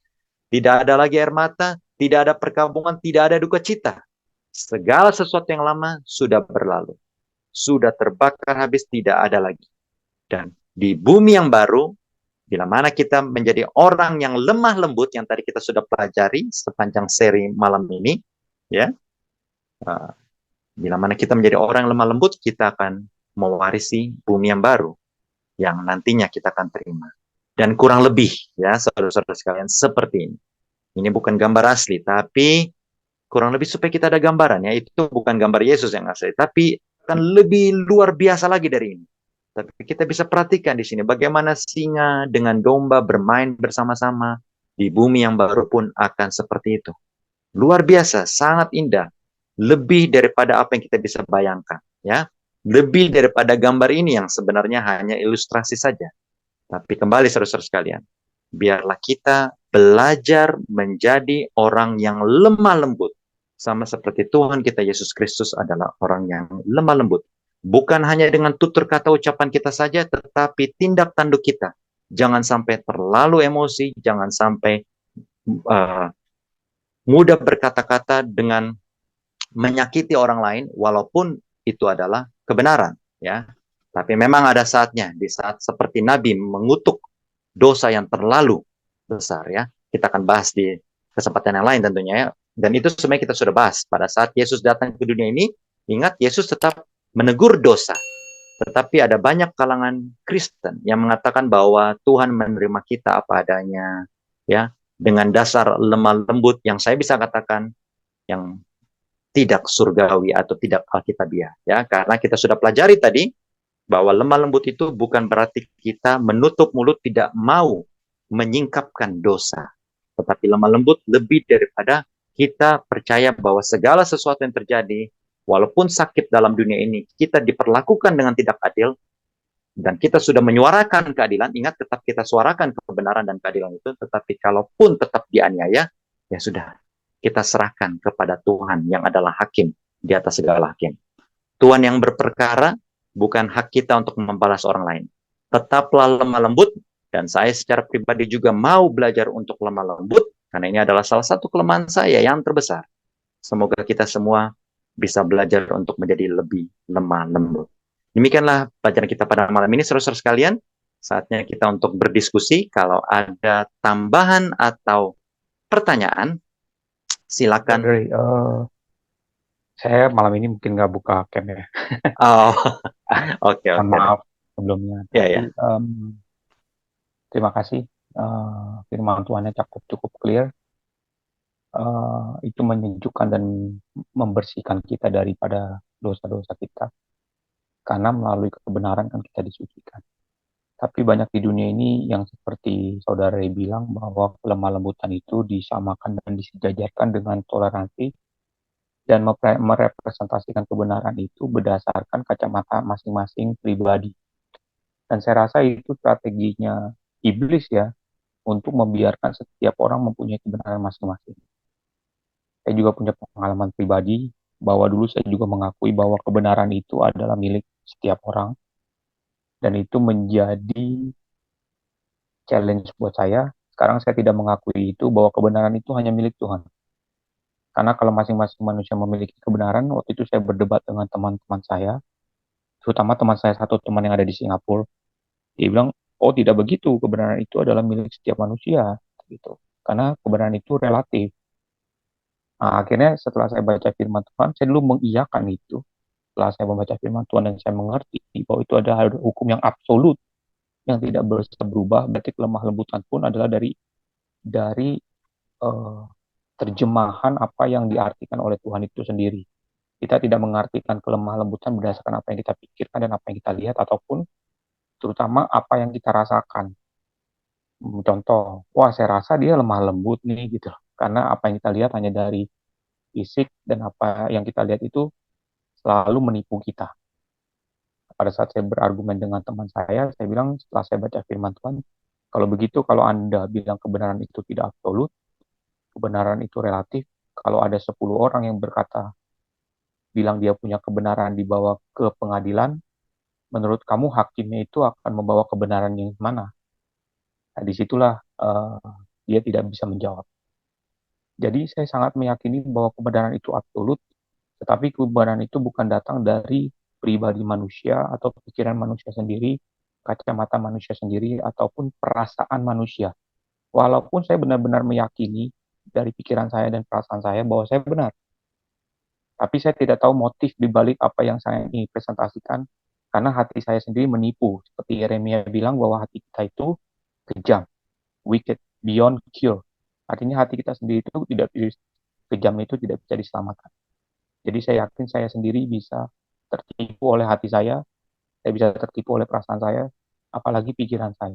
Speaker 1: tidak ada lagi air mata, tidak ada perkabungan, tidak ada duka cita. Segala sesuatu yang lama sudah berlalu. Sudah terbakar habis, tidak ada lagi. Dan di bumi yang baru, bila mana kita menjadi orang yang lemah lembut, yang tadi kita sudah pelajari sepanjang seri malam ini, ya, bila mana kita menjadi orang yang lemah lembut, kita akan mewarisi bumi yang baru, yang nantinya kita akan terima. Dan kurang lebih, ya, saudara-saudara sekalian, seperti ini. Ini bukan gambar asli, tapi kurang lebih supaya kita ada gambaran, ya, itu bukan gambar Yesus yang asli, tapi akan lebih luar biasa lagi dari ini. Tapi kita bisa perhatikan di sini bagaimana singa dengan domba bermain bersama-sama di bumi yang baru pun akan seperti itu. Luar biasa, sangat indah. Lebih daripada apa yang kita bisa bayangkan, ya. Lebih daripada gambar ini yang sebenarnya hanya ilustrasi saja. Tapi kembali saudara-saudara sekalian, biarlah kita belajar menjadi orang yang lemah lembut. Sama seperti Tuhan kita Yesus Kristus adalah orang yang lemah lembut. Bukan hanya dengan tutur kata ucapan kita saja, tetapi tindak tanduk kita. Jangan sampai terlalu emosi, jangan sampai mudah berkata-kata dengan menyakiti orang lain, walaupun itu adalah kebenaran. Ya. Tapi memang ada saatnya, di saat seperti Nabi mengutuk dosa yang terlalu besar. Ya. Kita akan bahas di kesempatan yang lain tentunya, ya. Dan itu sebenarnya kita sudah bahas. Pada saat Yesus datang ke dunia ini, ingat Yesus tetap menegur dosa. Tetapi ada banyak kalangan Kristen yang mengatakan bahwa Tuhan menerima kita apa adanya, ya, dengan dasar lemah lembut yang saya bisa katakan yang tidak surgawi atau tidak alkitabiah, ya. Karena kita sudah pelajari tadi bahwa lemah lembut itu bukan berarti kita menutup mulut tidak mau menyingkapkan dosa. Tetapi lemah lembut lebih daripada kita percaya bahwa segala sesuatu yang terjadi, walaupun sakit dalam dunia ini, kita diperlakukan dengan tidak adil, dan kita sudah menyuarakan keadilan, ingat tetap kita suarakan kebenaran dan keadilan itu, tetapi kalaupun tetap dianiaya, ya sudah, kita serahkan kepada Tuhan yang adalah hakim di atas segala hakim. Tuhan yang berperkara, bukan hak kita untuk membalas orang lain. Tetaplah lemah lembut, dan saya secara pribadi juga mau belajar untuk lemah lembut, karena ini adalah salah satu kelemahan saya yang terbesar. Semoga kita semua bisa belajar untuk menjadi lebih lemah lembut. Demikianlah pelajaran kita pada malam ini, saudara-saudara sekalian. Saatnya kita untuk berdiskusi. Kalau ada tambahan atau pertanyaan, silakan.
Speaker 3: Dari saya malam ini mungkin nggak buka cam ya.
Speaker 1: Oh, oke,
Speaker 3: Mohon
Speaker 1: oke deh.
Speaker 3: maaf sebelumnya.
Speaker 1: Ya,
Speaker 3: Tapi
Speaker 1: ya.
Speaker 3: terima kasih. Firman Tuhannya cukup clear. Itu menyejukkan dan membersihkan kita daripada dosa-dosa kita. Karena melalui kebenaran kan kita disucikan. Tapi banyak di dunia ini yang seperti saudara Ray bilang bahwa kelemah lembutan itu disamakan dan disejajarkan dengan toleransi dan merepresentasikan kebenaran itu berdasarkan kacamata masing-masing pribadi. Dan saya rasa itu strateginya iblis ya, untuk membiarkan setiap orang mempunyai kebenaran masing-masing. Saya juga punya pengalaman pribadi bahwa dulu saya juga mengakui bahwa kebenaran itu adalah milik setiap orang, dan itu menjadi challenge buat saya. Sekarang saya tidak mengakui itu, bahwa kebenaran itu hanya milik Tuhan. Karena kalau masing-masing manusia memiliki kebenaran, waktu itu saya berdebat dengan teman-teman saya, terutama teman saya satu teman yang ada di Singapura. Dia bilang, oh tidak begitu, kebenaran itu adalah milik setiap manusia, gitu. Karena kebenaran itu relatif. Nah, akhirnya setelah saya baca firman Tuhan, saya dulu mengiyakan itu. Setelah saya membaca firman Tuhan dan saya mengerti bahwa itu ada hukum yang absolut, yang tidak bisa berubah, berarti kelemah lembutan pun adalah dari eh, terjemahan apa yang diartikan oleh Tuhan itu sendiri. Kita tidak mengartikan kelemah lembutan berdasarkan apa yang kita pikirkan dan apa yang kita lihat, ataupun terutama apa yang kita rasakan. Contoh, wah saya rasa dia lemah lembut nih gitu. Karena apa yang kita lihat hanya dari fisik, dan apa yang kita lihat itu selalu menipu kita. Pada saat saya berargumen dengan teman saya bilang setelah saya baca firman Tuhan, kalau begitu, kalau Anda bilang kebenaran itu tidak absolut, kebenaran itu relatif, kalau ada 10 orang yang berkata, bilang dia punya kebenaran dibawa ke pengadilan, menurut kamu hakimnya itu akan membawa kebenaran yang mana? Nah, disitulah dia tidak bisa menjawab. Jadi saya sangat meyakini bahwa kebenaran itu absolut, tetapi kebenaran itu bukan datang dari pribadi manusia atau pikiran manusia sendiri, kacamata manusia sendiri, ataupun perasaan manusia. Walaupun saya benar-benar meyakini dari pikiran saya dan perasaan saya bahwa saya benar, tapi saya tidak tahu motif di balik apa yang saya ingin presentasikan, karena hati saya sendiri menipu. Seperti Yeremia bilang bahwa hati kita itu kejam, wicked, beyond cure. Artinya hati kita sendiri itu tidak, kejam itu tidak bisa diselamatkan. Jadi saya yakin saya sendiri bisa tertipu oleh hati saya bisa tertipu oleh perasaan saya, apalagi pikiran saya.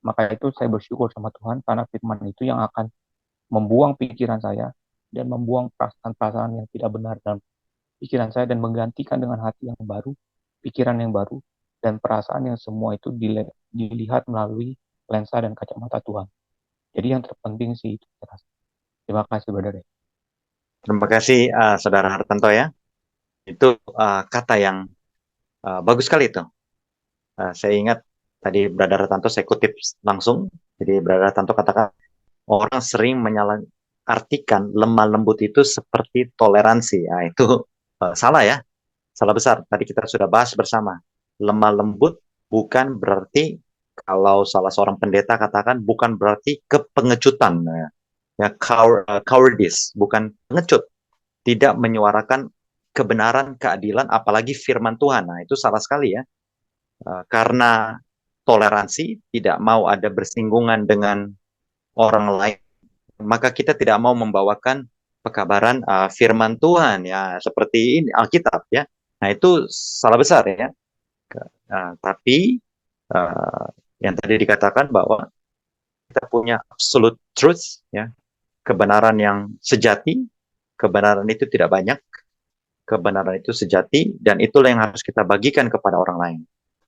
Speaker 3: Maka itu saya bersyukur sama Tuhan karena firman itu yang akan membuang pikiran saya dan membuang perasaan-perasaan yang tidak benar dalam pikiran saya, dan menggantikan dengan hati yang baru, pikiran yang baru, dan perasaan yang semua itu dilihat melalui lensa dan kacamata Tuhan. Jadi yang terpenting sih itu. Terima kasih, Brother.
Speaker 1: Terima kasih, Saudara Hartanto ya. Itu kata yang bagus sekali itu. Saya ingat tadi Brother Hartanto saya kutip langsung. Jadi Brother Hartanto katakan orang sering menyalahartikan lemah lembut itu seperti toleransi. Nah, itu salah ya. Salah besar. Tadi kita sudah bahas bersama. Lemah lembut bukan berarti, kalau salah seorang pendeta katakan, bukan berarti kepengecutan. Ya, cowardice, bukan pengecut. Tidak menyuarakan kebenaran, keadilan, apalagi firman Tuhan. Nah, itu salah sekali ya. Karena toleransi, tidak mau ada bersinggungan dengan orang lain, maka kita tidak mau membawakan pekabaran firman Tuhan ya, seperti ini Alkitab ya. Nah, itu salah besar ya. Tapi uh, yang tadi dikatakan bahwa kita punya absolute truth ya, kebenaran yang sejati. Kebenaran itu tidak banyak, kebenaran itu sejati, dan itulah yang harus kita bagikan kepada orang lain.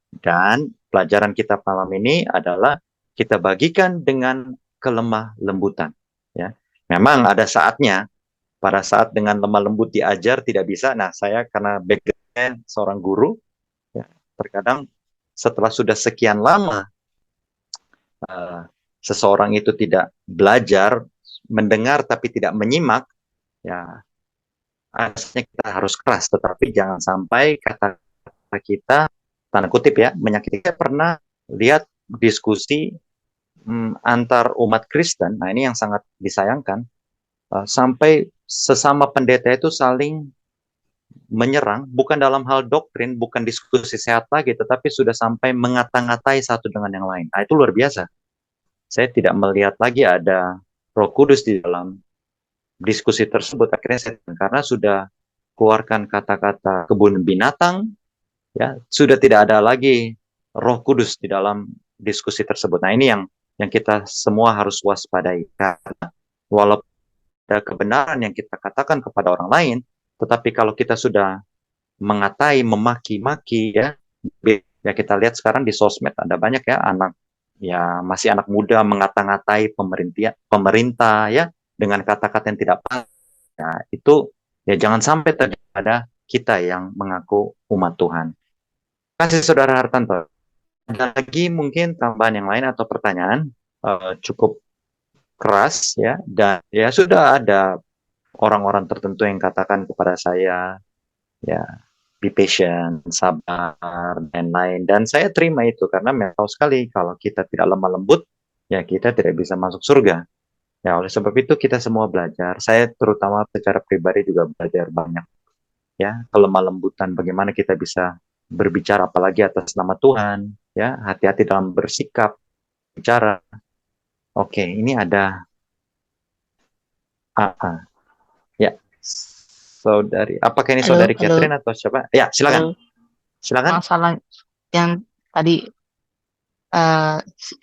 Speaker 1: Dan pelajaran kita malam ini adalah kita bagikan dengan kelemah lembutan. Ya, memang ada saatnya, pada saat dengan lemah lembut diajar tidak bisa. Nah, saya karena background seorang guru, ya, terkadang setelah sudah sekian lama seseorang itu tidak belajar, mendengar tapi tidak menyimak, ya asalnya kita harus keras, tetapi jangan sampai kata kita, tanda kutip ya, menyakiti. Saya pernah lihat diskusi antar umat Kristen. Nah, ini yang sangat disayangkan, sampai sesama pendeta itu saling menyerang, bukan dalam hal doktrin, bukan diskusi sehat lagi, tetapi sudah sampai mengata-ngatai satu dengan yang lain. Nah, itu luar biasa. Saya tidak melihat lagi ada Roh Kudus di dalam diskusi tersebut. Akhirnya saya, karena sudah keluarkan kata-kata kebun binatang, ya sudah tidak ada lagi Roh Kudus di dalam diskusi tersebut. Nah, ini yang kita semua harus waspadai, karena walaupun ada kebenaran yang kita katakan kepada orang lain, tetapi kalau kita sudah mengatai, memaki-maki, ya kita lihat sekarang di sosmed ada banyak ya anak, ya masih anak muda mengata-ngatai pemerintah ya dengan kata-kata yang tidak pas. Ya, itu ya jangan sampai terjadi pada kita yang mengaku umat Tuhan. Kasih Saudara Hartanto. Ada lagi mungkin tambahan yang lain atau pertanyaan? Cukup keras ya, dan ya sudah ada orang-orang tertentu yang katakan kepada saya, ya be patient, sabar, dan lain. Dan saya terima itu karena memang tahu sekali kalau kita tidak lemah lembut, ya kita tidak bisa masuk surga. Ya oleh sebab itu kita semua belajar. Saya terutama secara pribadi juga belajar banyak. Ya kelemah lembutan, bagaimana kita bisa berbicara apalagi atas nama Tuhan. Ya hati-hati dalam bersikap, bicara. Oke, ini ada AA. Ya, saudari. Apakah ini
Speaker 4: Halo,
Speaker 1: saudari
Speaker 4: halo,
Speaker 1: Catherine atau siapa? Ya, silakan.
Speaker 4: halo.
Speaker 1: Silakan.
Speaker 4: Masalah yang tadi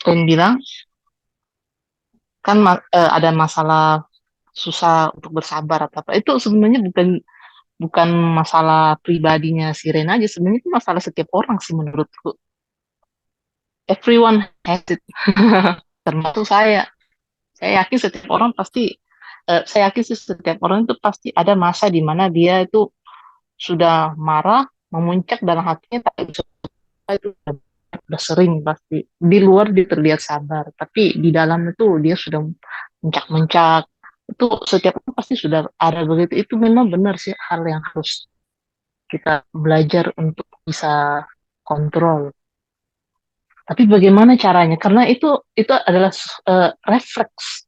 Speaker 4: Ren bilang kan ada masalah susah untuk bersabar atau apa. Itu sebenarnya bukan masalah pribadinya si Ren aja. Sebenarnya itu masalah setiap orang sih menurutku. Everyone has it. Termasuk saya. Saya yakin setiap orang pasti. Saya yakin sih setiap orang itu pasti ada masa di mana dia itu sudah marah, memuncak dalam hatinya, tak bisa itu udah sering pasti di luar dia terlihat sabar tapi di dalam itu dia sudah mencak-mencak itu setiap orang pasti sudah ada begitu itu memang benar sih hal yang harus kita belajar untuk bisa kontrol tapi bagaimana caranya karena itu adalah refleks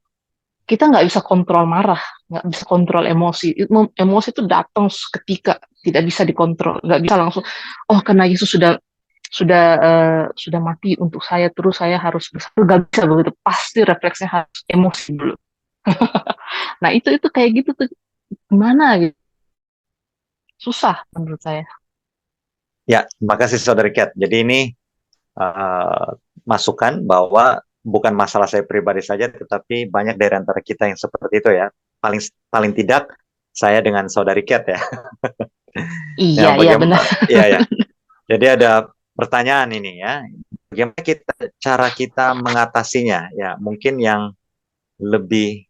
Speaker 4: kita nggak bisa kontrol marah nggak bisa kontrol emosi emosi itu datang ketika tidak bisa dikontrol nggak bisa langsung oh karena Yesus sudah mati untuk saya terus saya harus bersabar gak bisa begitu pasti refleksnya harus emosi dulu nah itu kayak gitu tuh gimana gitu susah menurut saya.
Speaker 1: Ya, terima kasih Saudari Kat. Jadi ini masukan bahwa bukan masalah saya pribadi saja, tetapi banyak dari antara kita yang seperti itu ya. Paling paling tidak saya dengan Saudari Kat ya.
Speaker 4: Iya
Speaker 1: Ya,
Speaker 4: iya benar.
Speaker 1: bagaimana? Ya, ya. Jadi ada pertanyaan ini ya. Bagaimana cara kita mengatasinya? Ya, mungkin yang lebih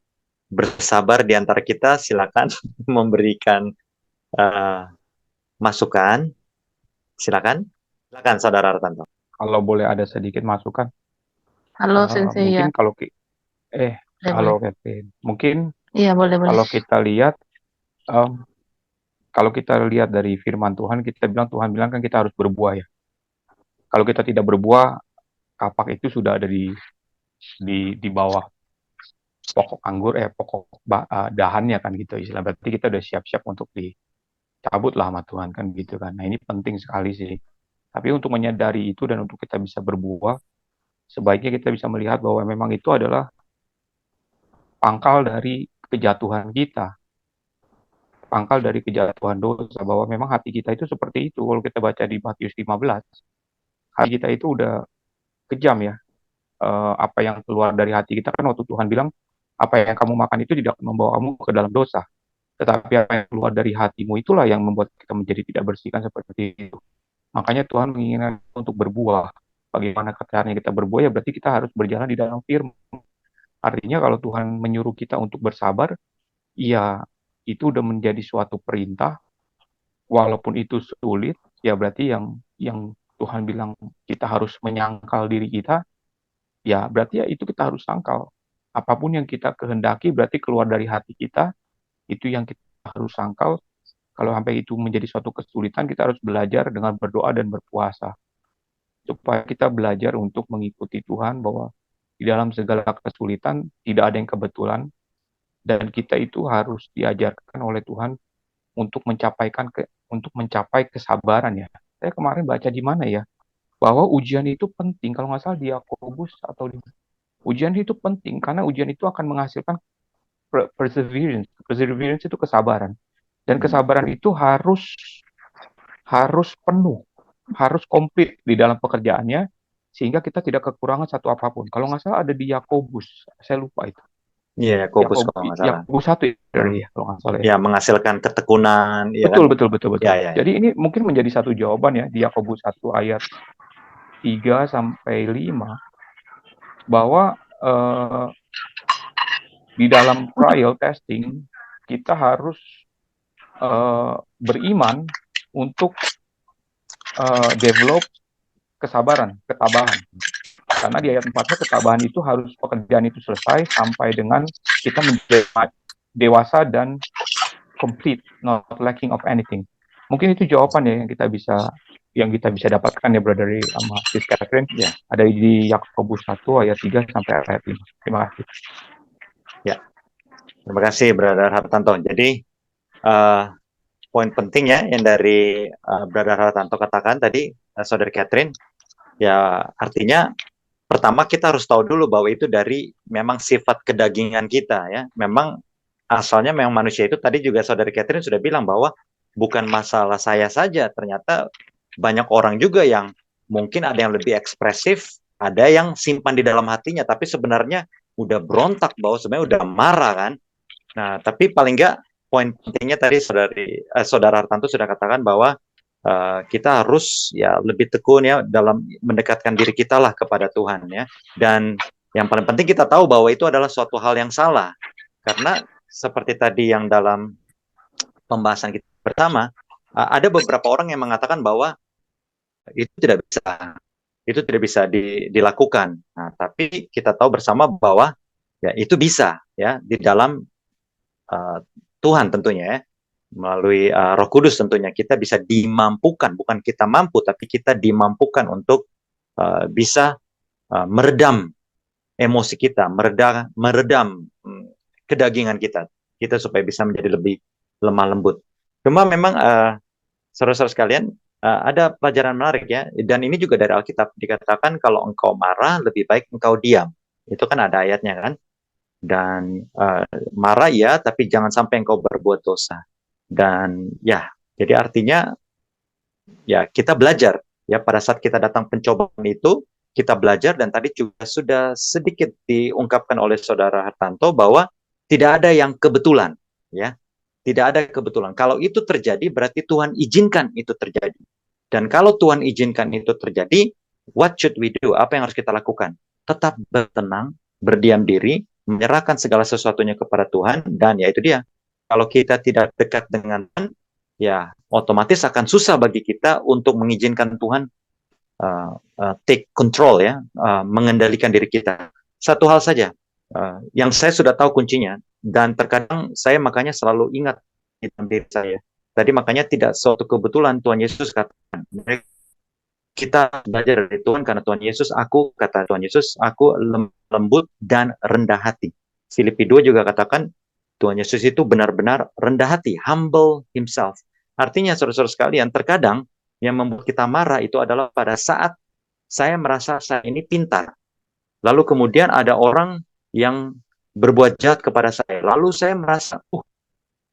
Speaker 1: bersabar di antara kita silakan memberikan uh, masukan. Silakan. Silakan Saudara Artanto.
Speaker 3: Kalau boleh ada sedikit masukan,
Speaker 4: Halo sensei ya
Speaker 3: mungkin
Speaker 4: boleh boleh
Speaker 3: halo Kevin, mungkin
Speaker 4: iya boleh boleh
Speaker 3: kalau kita lihat, em, kalau kita lihat dari firman Tuhan, Tuhan bilang kan kita harus berbuah ya. Kalau kita tidak berbuah, kapak itu sudah ada di bawah pokok anggur, dahannya kan gitu istilah. Berarti kita udah siap-siap untuk dicabut lah sama Tuhan kan gitu kan. Nah ini penting sekali sih. Tapi untuk menyadari itu dan untuk kita bisa berbuah, sebaiknya kita bisa melihat bahwa memang itu adalah pangkal dari kejatuhan kita, pangkal dari kejatuhan dosa, bahwa memang hati kita itu seperti itu. Kalau kita baca di Matius 15, hati kita itu udah kejam ya. Apa yang keluar dari hati kita kan waktu Tuhan bilang, apa yang kamu makan itu tidak membawamu ke dalam dosa. Tetapi apa yang keluar dari hatimu itulah yang membuat kita menjadi tidak bersih kan seperti itu. Makanya Tuhan menginginkan untuk berbuah. Bagaimana caranya kita berbuah ya berarti kita harus berjalan di dalam firman. Artinya kalau Tuhan menyuruh kita untuk bersabar, ya itu udah menjadi suatu perintah. Walaupun itu sulit, ya berarti yang Tuhan bilang kita harus menyangkal diri kita, ya berarti ya itu kita harus sangkal. Apapun yang kita kehendaki berarti keluar dari hati kita, itu yang kita harus sangkal. Kalau sampai itu menjadi suatu kesulitan, kita harus belajar dengan berdoa dan berpuasa. supaya kita belajar untuk mengikuti Tuhan, bahwa di dalam segala kesulitan tidak ada yang kebetulan, dan kita itu harus diajarkan oleh Tuhan untuk mencapai kesabaran ya. Saya kemarin baca di mana ya, bahwa ujian itu penting, kalau nggak salah di Yakobus atau di ujian itu penting karena ujian itu akan menghasilkan perseverance. Perseverance itu kesabaran, dan kesabaran itu harus penuh, harus komplit di dalam pekerjaannya, sehingga kita tidak kekurangan satu apapun. Kalau nggak salah ada di Yakobus, saya lupa itu.
Speaker 1: Iya, Yakobus kalau nggak salah.
Speaker 3: Yakobus 1 ya, kalau nggak salah ya.
Speaker 1: Ya, menghasilkan ketekunan, ya
Speaker 3: Betul,
Speaker 1: kan?
Speaker 3: betul, betul, betul.
Speaker 1: Ya, ya, ya.
Speaker 3: Jadi ini mungkin menjadi satu jawaban ya di Yakobus 1 ayat 3 sampai 5, bahwa di dalam trial testing kita harus beriman untuk develop kesabaran, ketabahan. Karena di ayat 4-nya ketabahan itu harus pekerjaan itu selesai sampai dengan kita menjadi dewasa dan complete, not lacking of anything. Mungkin itu jawaban ya yang kita bisa dapatkan ya, Brother Ray sama Sis Catherine.
Speaker 1: Ya.
Speaker 3: Ada di Yakobus 1 ayat 3 sampai ayat 5. Terima kasih.
Speaker 1: Ya. Terima kasih Brother Hartanto. Jadi poin pentingnya yang dari Brother Hartanto katakan tadi, Saudari Catherine, ya artinya pertama kita harus tahu dulu bahwa itu dari memang sifat kedagingan kita ya. Memang asalnya memang manusia itu, tadi juga Saudari Catherine sudah bilang bahwa bukan masalah saya saja, ternyata banyak orang juga yang mungkin ada yang lebih ekspresif, ada yang simpan di dalam hatinya, tapi sebenarnya udah berontak, bahwa sebenarnya udah marah kan. Nah, tapi paling enggak poin pentingnya tadi Saudara Hartanto sudah katakan bahwa kita harus ya lebih tekun ya dalam mendekatkan diri kita lah kepada Tuhan ya. Dan yang paling penting kita tahu bahwa itu adalah suatu hal yang salah. Karena seperti tadi yang dalam pembahasan kita pertama, ada beberapa orang yang mengatakan bahwa itu tidak bisa dilakukan. Nah, tapi kita tahu bersama bahwa ya itu bisa ya di dalam Tuhan tentunya ya. Melalui Roh Kudus tentunya kita bisa dimampukan, bukan kita mampu, tapi kita dimampukan untuk bisa meredam emosi kita, meredam kedagingan kita supaya bisa menjadi lebih lemah lembut. Cuma memang saudara-saudara sekalian, ada pelajaran menarik ya, dan ini juga dari Alkitab, dikatakan kalau engkau marah lebih baik engkau diam. Itu kan ada ayatnya kan. Dan marah ya, tapi jangan sampai engkau berbuat dosa. Dan ya, jadi artinya ya kita belajar ya pada saat kita datang pencobaan itu, kita belajar. Dan tadi juga sudah sedikit diungkapkan oleh Saudara Hartanto bahwa tidak ada yang kebetulan ya. Tidak ada kebetulan. Kalau itu terjadi berarti Tuhan izinkan itu terjadi. Dan kalau Tuhan izinkan itu terjadi, what should we do? Apa yang harus kita lakukan? Tetap bertenang, berdiam diri, menyerahkan segala sesuatunya kepada Tuhan. Dan ya itu dia. Kalau kita tidak dekat dengan Tuhan, ya otomatis akan susah bagi kita untuk mengizinkan Tuhan take control ya, mengendalikan diri kita. Satu hal saja yang saya sudah tahu kuncinya, dan terkadang saya makanya selalu ingat di dalam diri saya. Tadi makanya tidak suatu kebetulan Tuhan Yesus katakan, kita belajar dari Tuhan karena Tuhan Yesus, kata Tuhan Yesus, aku lembut dan rendah hati. Filipi 2 juga katakan, Tuhan Yesus itu benar-benar rendah hati, humble himself. Artinya, saudara-saudara sekalian, terkadang yang membuat kita marah itu adalah pada saat saya merasa saya ini pintar. Lalu kemudian ada orang yang berbuat jahat kepada saya. Lalu saya merasa,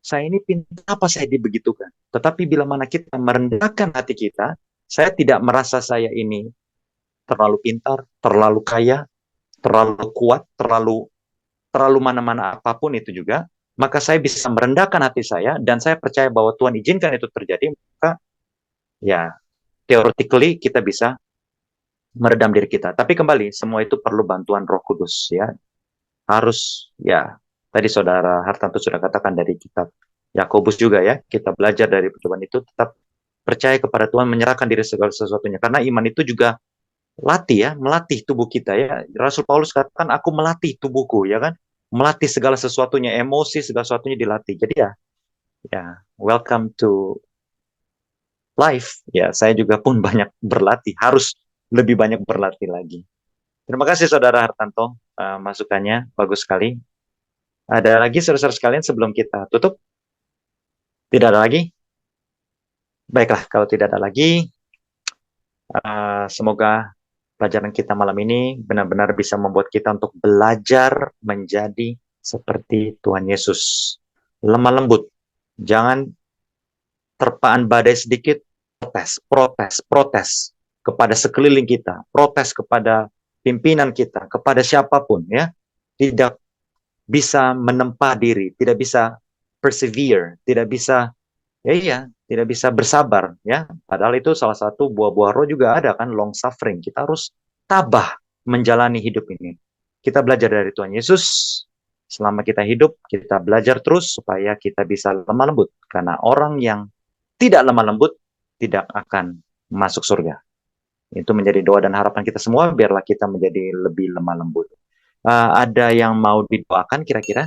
Speaker 1: saya ini pintar, apa saya dibegitukan? Tetapi bila mana kita merendahkan hati kita, saya tidak merasa saya ini terlalu pintar, terlalu kaya, terlalu kuat, terlalu mana-mana apapun itu juga, maka saya bisa merendahkan hati saya, dan saya percaya bahwa Tuhan izinkan itu terjadi, maka ya theoretically kita bisa meredam diri kita. Tapi kembali, semua itu perlu bantuan Roh Kudus ya. Harus ya, tadi Saudara Hartanto sudah katakan dari kitab Yakobus juga ya, kita belajar dari percobaan itu, tetap percaya kepada Tuhan, menyerahkan diri segala sesuatunya. Karena iman itu juga melatih tubuh kita ya. Rasul Paulus katakan, aku melatih tubuhku ya kan. Melatih segala sesuatunya, emosi segala sesuatunya dilatih. Jadi ya welcome to life. Ya, saya juga pun banyak berlatih, harus lebih banyak berlatih lagi. Terima kasih Saudara Hartanto, masukannya bagus sekali. Ada lagi saudara-saudara sekalian sebelum kita tutup? Tidak ada lagi? Baiklah, kalau tidak ada lagi, semoga pelajaran kita malam ini benar-benar bisa membuat kita untuk belajar menjadi seperti Tuhan Yesus. Lemah lembut. Jangan terpaan badai sedikit, protes kepada sekeliling kita, protes kepada pimpinan kita, kepada siapapun, ya. Tidak bisa menempa diri, tidak bisa persevere, tidak bisa tidak bisa bersabar, ya. Padahal itu salah satu buah-buah roh juga ada kan, long suffering. Kita harus tabah menjalani hidup ini. Kita belajar dari Tuhan Yesus. Selama kita hidup, kita belajar terus supaya kita bisa lemah lembut. Karena orang yang tidak lemah lembut tidak akan masuk surga. Itu menjadi doa dan harapan kita semua, biarlah kita menjadi lebih lemah lembut. Ada yang mau didoakan kira-kira?